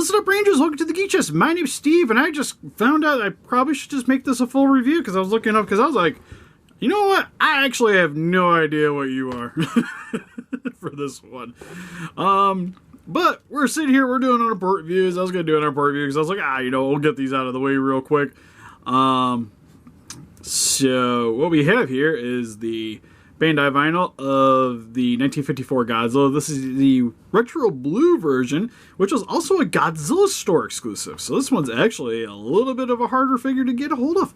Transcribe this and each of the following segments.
Listen up, Rangers. Welcome to the Geek Chest. My name's Steve, and I just found out I probably should just make this a full review because I was looking up because I was like, you know what? I actually have no idea what you are for this one. But we're sitting here, we're doing unimportant reviews. I was going to do an unimportant review because I was like, we'll get these out of the way real quick. So what we have here is the Bandai vinyl of the 1954 Godzilla. This is the retro blue version, which was also a Godzilla store exclusive. So this one's actually a little bit of a harder figure to get a hold of.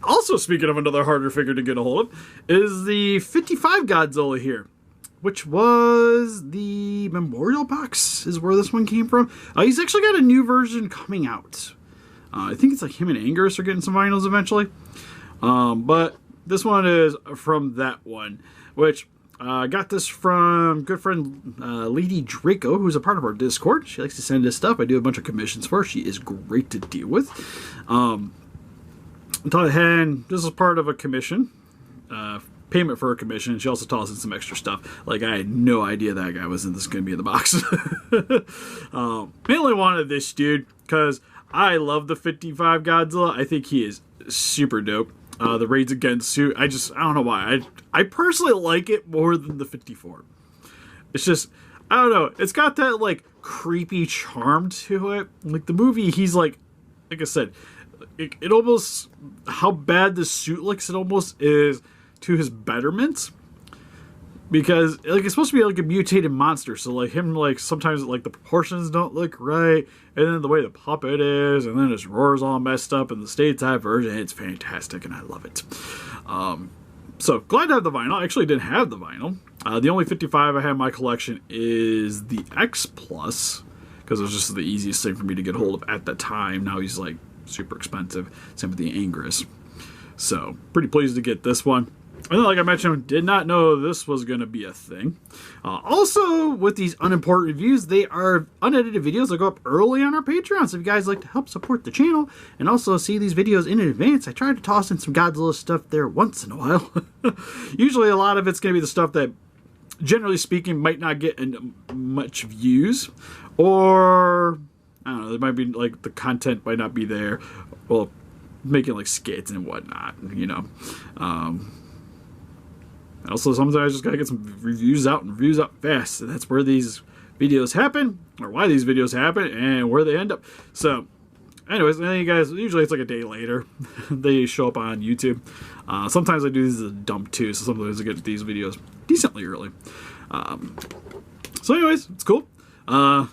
Also, speaking of another harder figure to get a hold of, is the 55 Godzilla here, which was the memorial box is where this one came from. He's actually got a new version coming out. I think it's like him and Angus are getting some vinyls eventually. But this one is from that one, which I got this from good friend Lady Draco, who's a part of our Discord. She likes to send us stuff. I do a bunch of commissions for her. She is great to deal with. And this is part of a commission, payment for a commission. She also tossed in some extra stuff. Like, I had no idea that guy was going to be in the box. Mainly wanted this dude because I love the 55 Godzilla. I think he is super dope. The Raids Against suit, I don't know why. I personally like it more than the 54. It's just, I don't know. It's got that, like, creepy charm to it. Like, the movie, he's like I said, it almost, how bad the suit looks, it almost is to his betterment. Because, like, it's supposed to be, like, a mutated monster. So, like, him, like, sometimes, like, the proportions don't look right. And then the way the puppet is. And then his roar's all messed up. And the state-type version, it's fantastic. And I love it. So, glad to have the vinyl. I actually didn't have the vinyl. The only 55 I have in my collection is the X Plus. Because it was just the easiest thing for me to get hold of at the time. Now he's, like, super expensive. Same with the Angus. So, pretty pleased to get this one. And then, like I mentioned, did not know this was going to be a thing. Also, with these unimportant reviews, they are unedited videos that go up early on our Patreon. So if you guys like to help support the channel and also see these videos in advance, I try to toss in some Godzilla stuff there once in a while. Usually a lot of it's going to be the stuff that, generally speaking, might not get much views. Or, I don't know, there might be, like, the content might not be there. Well, making, like, skits and whatnot, you know. Also, sometimes I just gotta get some reviews out fast. And that's where these videos happen, or why these videos happen, and where they end up. So, anyways, then you guys, usually it's like a day later. They show up on YouTube. Sometimes I do these as a dump too, so sometimes I get these videos decently early. So anyways, it's cool. God,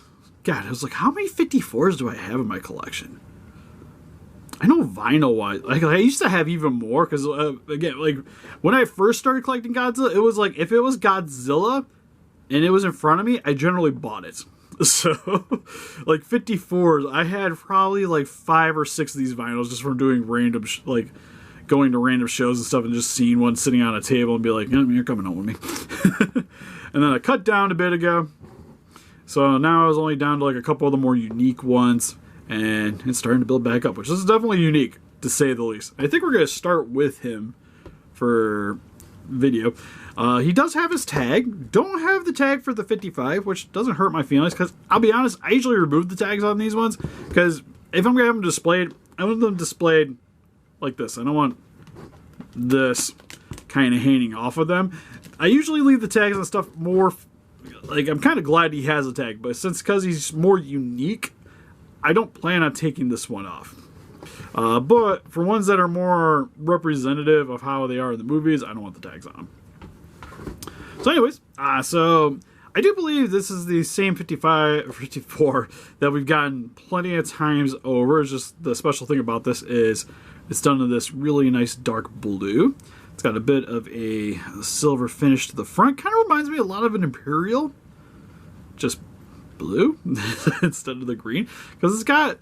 I was like, how many 54s do I have in my collection? I know vinyl-wise, like, I used to have even more, because, again, like, when I first started collecting Godzilla, it was like, if it was Godzilla, and it was in front of me, I generally bought it. So, like, 54s, I had probably, like, 5 or 6 of these vinyls, just from doing random, going to random shows and stuff, and just seeing one sitting on a table, and be like, you're coming home with me. And then I cut down a bit ago, so now I was only down to, like, a couple of the more unique ones. And it's starting to build back up, which is definitely unique, to say the least. I think we're going to start with him for video. He does have his tag. Don't have the tag for the 55, which doesn't hurt my feelings, because I'll be honest, I usually remove the tags on these ones, because if I'm going to have them displayed, I want them displayed like this. I don't want this kind of hanging off of them. I usually leave the tags and stuff more, like, I'm kind of glad he has a tag, but because he's more unique, I don't plan on taking this one off. But for ones that are more representative of how they are in the movies, I don't want the tags on them. So anyways, so I do believe this is the same 54 that we've gotten plenty of times over. It's just the special thing about this is it's done in this really nice dark blue. It's got a bit of a silver finish to the front. Kind of reminds me a lot of an Imperial. Just blue instead of the green, because it's got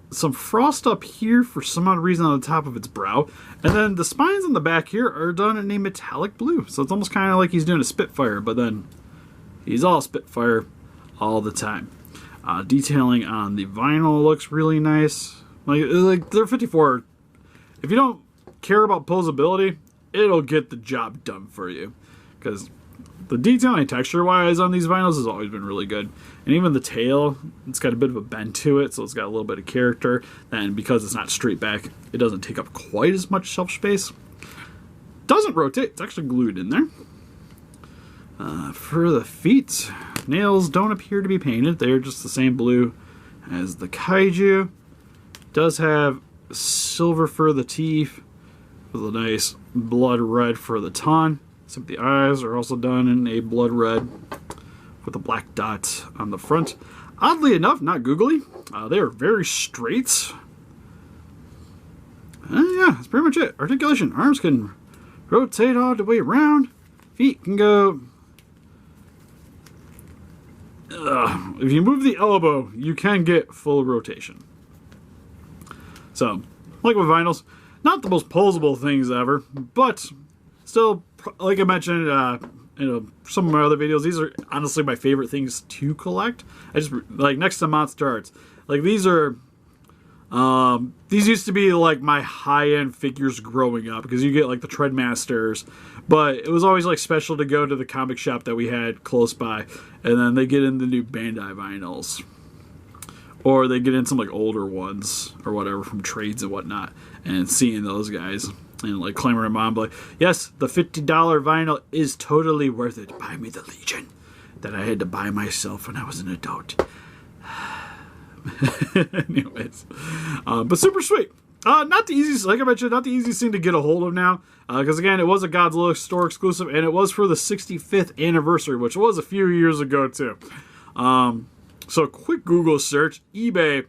some frost up here for some odd reason on the top of its brow, and then the spines on the back here are done in a metallic blue, so it's almost kind of like he's doing a Spitfire, but then he's all Spitfire all the time. Detailing on the vinyl looks really nice. Like they're 54. If you don't care about posability, it'll get the job done for you, because The detailing texture-wise on these vinyls has always been really good. And even the tail, it's got a bit of a bend to it, so it's got a little bit of character. And because it's not straight back, it doesn't take up quite as much shelf space. Doesn't rotate, it's actually glued in there. For the feet, nails don't appear to be painted. They're just the same blue as the kaiju. Does have silver for the teeth, with a nice blood red for the ton. Except the eyes are also done in a blood red with a black dot on the front. Oddly enough, not googly. They are very straight. Yeah, that's pretty much it. Articulation. Arms can rotate all the way around. Feet can go... if you move the elbow, you can get full rotation. So, like with vinyls, not the most posable things ever, but still, like I mentioned, some of my other videos, these are honestly my favorite things to collect. I just, like, next to Monster Arts, like, these are, these used to be, like, my high-end figures growing up, because you get, like, the Treadmasters, but it was always, like, special to go to the comic shop that we had close by, and then they get in the new Bandai vinyls. Or they get in some, like, older ones, or whatever, from trades and whatnot, and seeing those guys, and, like, clamoring on, like, yes, the $50 vinyl is totally worth it. Buy me the Legion that I had to buy myself when I was an adult. Anyways, but super sweet. Not the easiest, like I mentioned, not the easiest thing to get a hold of now, because again, it was a Godzilla store exclusive, and it was for the 65th anniversary, which was a few years ago too. So a quick Google search, eBay,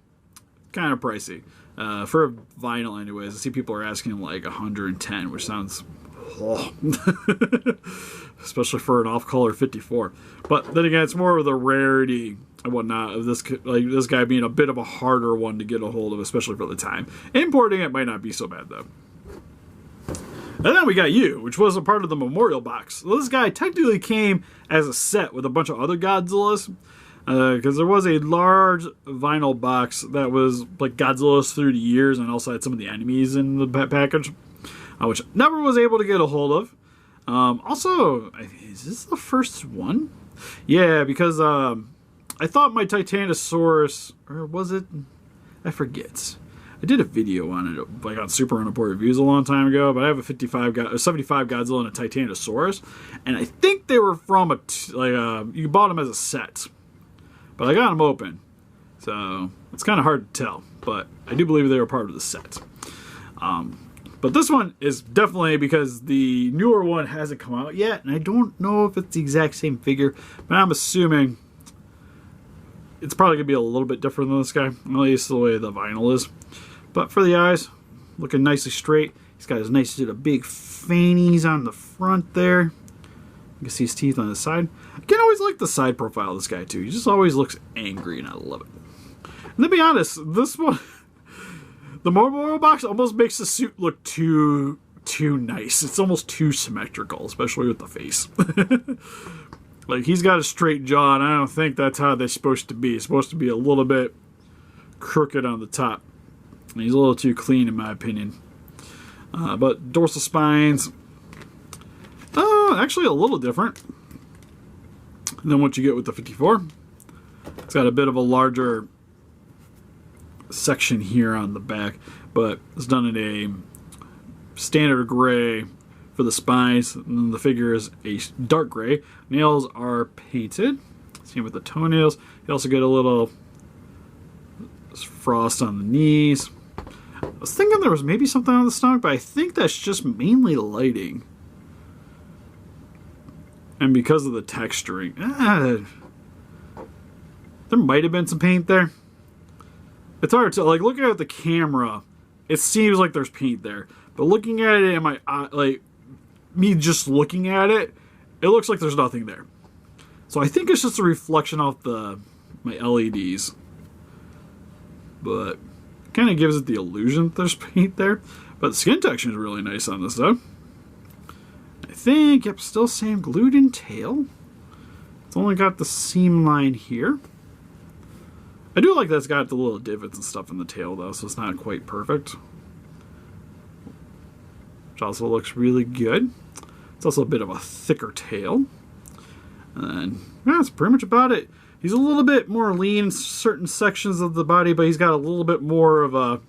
kind of pricey for a vinyl, anyways. I see people are asking like 110, which sounds, especially for an off-color 54. But then again, it's more of the rarity and whatnot of this, like this guy being a bit of a harder one to get a hold of, especially for the time. Importing it might not be so bad though. And then we got you, which was a part of the memorial box. So this guy technically came as a set with a bunch of other Godzillas, because there was a large vinyl box that was like Godzilla's through the years, and also had some of the enemies in the package, which I never was able to get a hold of. Also, is this the first one? Yeah, because I thought my Titanosaurus, or was it? I forget. I did a video on it, like on Super Unimportant Reviews a long time ago, but I have a 75 Godzilla and a Titanosaurus, and I think they were from you bought them as a set, but I got them open, so it's kind of hard to tell, but I do believe they were part of the set. But this one is definitely, because the newer one hasn't come out yet, and I don't know if it's the exact same figure, but I'm assuming it's probably going to be a little bit different than this guy, at least the way the vinyl is. But for the eyes, looking nicely straight. He's got his nice little big fannies on the front there. You can see his teeth on the side. I can always like the side profile of this guy too. He just always looks angry, and I love it. And to be honest, this one, the memorial box almost makes the suit look too nice. It's almost too symmetrical, especially with the face. Like, he's got a straight jaw, and I don't think that's how they're supposed to be. It's supposed to be a little bit crooked on the top. And he's a little too clean, in my opinion. But dorsal spines, actually a little different than what you get with the 54. It's got a bit of a larger section here on the back, but it's done in a standard gray for the spines, and then the figure is a dark gray. Nails are painted, same with the toenails. You also get a little frost on the knees. I was thinking there was maybe something on the stomach, but I think that's just mainly lighting. And because of the texturing, there might have been some paint there. It's hard to, like, looking at the camera, it seems like there's paint there. But looking at it in my eye, like, me just looking at it, it looks like there's nothing there. So I think it's just a reflection off my LEDs. But kind of gives it the illusion that there's paint there. But the skin texture is really nice on this though. I think, yep, still same glued in tail. It's only got the seam line here. I do like that it's got the little divots and stuff in the tail though, so it's not quite perfect. Which also looks really good. It's also a bit of a thicker tail. And then, yeah, that's pretty much about it. He's a little bit more lean in certain sections of the body, but he's got a little bit more of a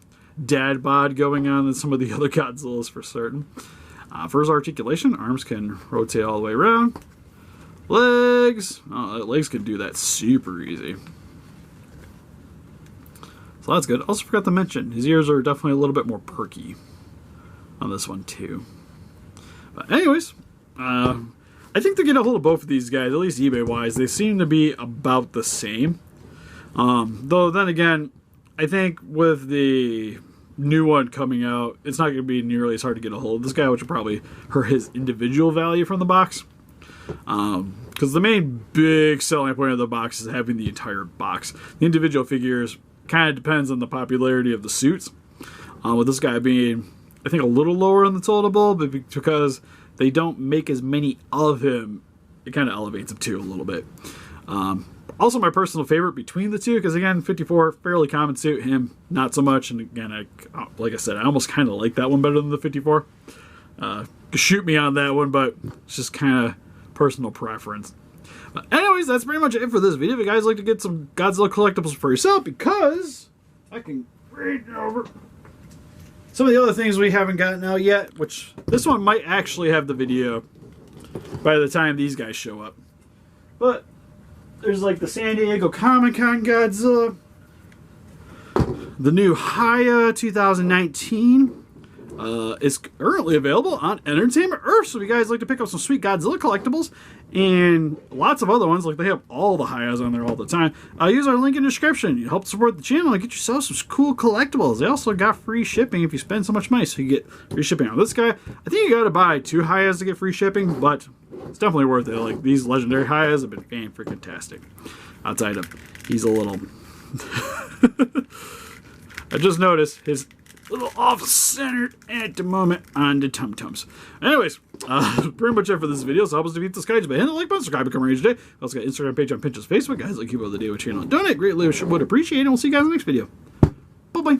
dad bod going on than some of the other Godzillas for certain. For his articulation, arms can rotate all the way around. Legs, legs can do that super easy. So that's good. Also forgot to mention, his ears are definitely a little bit more perky on this one too. But anyways, I think to get a hold of both of these guys, at least eBay-wise, they seem to be about the same. Though then again, I think with the new one coming out, it's not going to be nearly as hard to get a hold of this guy, which will probably hurt his individual value from the box. Because the main big selling point of the box is having the entire box. The individual figures kind of depends on the popularity of the suits. With this guy being, I think, a little lower on the total bill, but because they don't make as many of him, it kind of elevates him too a little bit. Also, my personal favorite between the two, because again, 54, fairly common suit, him not so much. And again, like I said, I almost kind of like that one better than the 54. Shoot me on that one, but it's just kind of personal preference. But anyways, that's pretty much it for this video. If you guys like to get some Godzilla collectibles for yourself, because I can read over some of the other things we haven't gotten out yet, which this one might actually have the video by the time these guys show up. But there's like the San Diego Comic-Con Godzilla, the new Haya 2019. Is currently available on Entertainment Earth, so if you guys like to pick up some sweet Godzilla collectibles and lots of other ones, like they have all the Hayas on there all the time, use our link in the description. You help support the channel and get yourself some cool collectibles. They also got free shipping if you spend so much money, so you get free shipping on this guy. I think you gotta buy 2 Hayas to get free shipping, but it's definitely worth it. Like, these legendary Hayas have been fan-freaking-tastic. Outside of, he's a little... I just noticed his little off-centered at the moment on the tum-tums. Anyways, pretty much it for this video. So help us defeat this guy. Just by hitting the like button, subscribe, become rage today. We also got Instagram page on Pinterest, Facebook. Guys, like keep up the day with channel. Donate greatly, would appreciate it. And we'll see you guys in the next video. Bye-bye.